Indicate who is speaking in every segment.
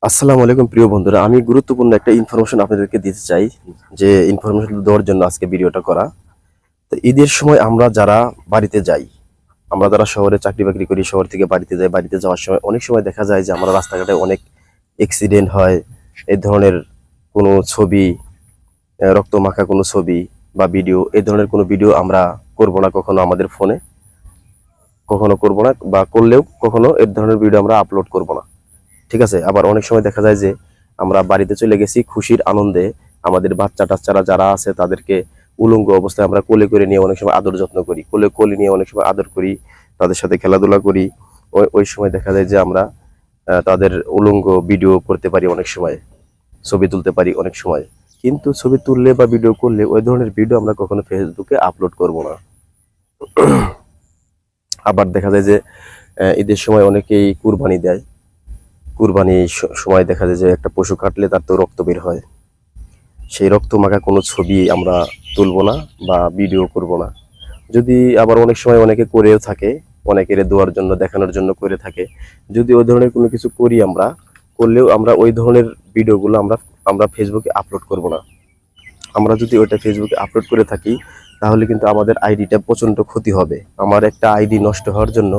Speaker 1: আসসালামু আলাইকুম প্রিয় বন্ধুরা, আমি গুরুত্বপূর্ণ একটা ইনফরমেশন আপনাদেরকে দিতে চাই। যে ইনফরমেশন দেওয়ার জন্য আজকে ভিডিওটা করা। তো ঈদের সময় আমরা যারা বাড়িতে যাই, আমরা যারা শহরে চাকরি বাকরি করি, শহর থেকে বাড়িতে যাই, বাড়িতে যাওয়ার সময় অনেক সময় দেখা যায় যে আমরা রাস্তাঘাটে অনেক অ্যাক্সিডেন্ট হয়। এই ধরনের কোনো ছবি, রক্ত মাখা কোনো ছবি বা ভিডিও, এই ধরনের কোনো ভিডিও আমরা করব না কখনো আমাদের ফোনে, কখনো করব না, বা করলেও কখনো এই ধরনের ভিডিও আমরা আপলোড করব না। ঠিক আছে। আবার অনেক সময় দেখা যায় যে আমরা বাড়িতে চলে গেছি খুশির আনন্দে, আমাদের বাচ্চা টাচ্চারা যারা আছে তাদেরকে উলঙ্গ অবস্থায় আমরা কোলে করে নিয়ে অনেক সময় আদর যত্ন করি, কোলে কোলে নিয়ে অনেক সময় আদর করি, তাদের সাথে খেলাধুলা করি। ওই সময় দেখা যায় যে আমরা তাদের উলঙ্গ ভিডিও করতে পারি, অনেক সময় ছবি তুলতে পারি অনেক সময়। কিন্তু ছবি তুললে বা ভিডিও করলে ওই ধরনের ভিডিও আমরা কখনো ফেসবুকে আপলোড করব না। আবার দেখা যায় যে ঈদের সময় অনেকেই কুরবানি দেয়। কুরবানির সময় দেখা যায় যে একটা পশু কাটলে তার তো রক্ত বের হয়। সেই রক্ত মাখা কোনো ছবি আমরা তুলবো না বা ভিডিও করব না। যদি আবার অনেক সময় অনেকে করেও থাকে, অনেকের দোয়ার জন্য, দেখানোর জন্য করে থাকে। যদি ওই ধরনের কোনো কিছু করি আমরা, করলেও আমরা ওই ধরনের ভিডিওগুলো আমরা আমরা ফেসবুকে আপলোড করব না। আমরা যদি ওইটা ফেসবুকে আপলোড করে থাকি, তাহলে কিন্তু আমাদের আইডিটা প্রচণ্ড ক্ষতি হবে। আমার একটা আইডি নষ্ট হওয়ার জন্য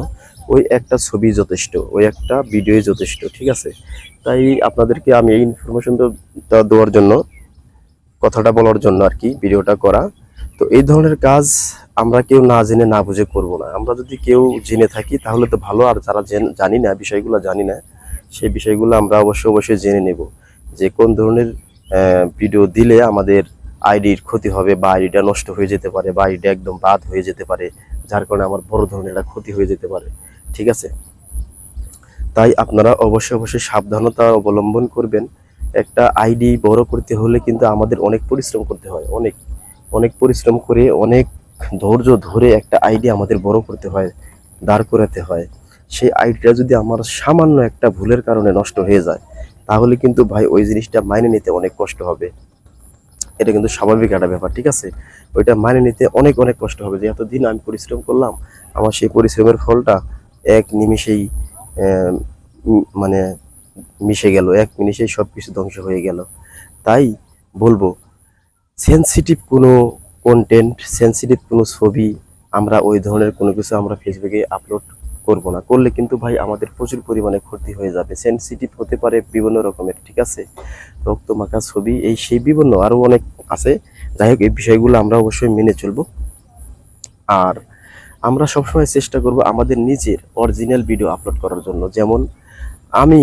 Speaker 1: ওই একটা ছবি যথেষ্ট, ওই একটা ভিডিওই যথেষ্ট। ঠিক আছে। তাই আপনাদেরকে আমি এই ইনফরমেশনটা দেওয়ার জন্য, কথাটা বলার জন্য আর কি ভিডিওটা করা। তো এই ধরনের কাজ আমরা কেউ না জেনে না বুঝে করব না। আমরা যদি কেউ জেনে থাকি তাহলে তো ভালো, আর যারা জানি না, বিষয়গুলো জানি না, সেই বিষয়গুলো আমরা অবশ্যই জেনে নেব যে কোন ধরনের ভিডিও দিলে আমাদের আইডির ক্ষতি হবে, বা আইডিটা নষ্ট হয়ে যেতে পারে, বা আইডিটা একদম বাদ হয়ে যেতে পারে, যার কারণে আমার বড় ধরনের একটা ক্ষতি হয়ে যেতে পারে। ঠিক আছে। তাই আপনারা অবশ্যই সাবধানতা অবলম্বন করবেন। একটা আইডি বড় করতে হলে কিন্তু আমাদের অনেক পরিশ্রম করতে হয়, অনেক অনেক পরিশ্রম করে, অনেক ধৈর্য ধরে একটা আইডি আমাদের বড় করতে হয়, দাঁড় করাতে হয়। সেই আইডিটা যদি আমার সামান্য একটা ভুলের কারণে নষ্ট হয়ে যায়, তাহলে কিন্তু ভাই ওই জিনিসটা মাইনে নিতে অনেক কষ্ট হবে। এটা কিন্তু স্বাভাবিক একটা ব্যাপার। ঠিক আছে। ওইটা মাইনে নিতে অনেক কষ্ট হবে, যে এতদিন আমি পরিশ্রম করলাম, আমার সেই পরিশ্রমের ফলটা এক নিমিষেই মানে মিশে গেল, এক নিমিষেই সবকিছু ধ্বংস হয়ে গেল। তাই বলবো, সেনসিটিভ কোনো কন্টেন্ট, সেনসিটিভ কোনো ছবি, আমরা ওই ধরনের কোনো কিছু আমরা ফেসবুকে আপলোড করব না। করলে কিন্তু ভাই আমাদের প্রচুর পরিমাণে ক্ষতি হয়ে যাবে। সেনসিটিভ হতে পারে বিভিন্ন রকমের। ঠিক আছে। রক্ত মাখা ছবি, এই সেই বিভিন্ন আরো অনেক আছে। যাই হোক, এই বিষয়গুলো আমরা অবশ্যই মেনে চলবো। আর আমরা সবসময় চেষ্টা করব আমাদের নিজের অরিজিনাল ভিডিও আপলোড করার জন্য। যেমন আমি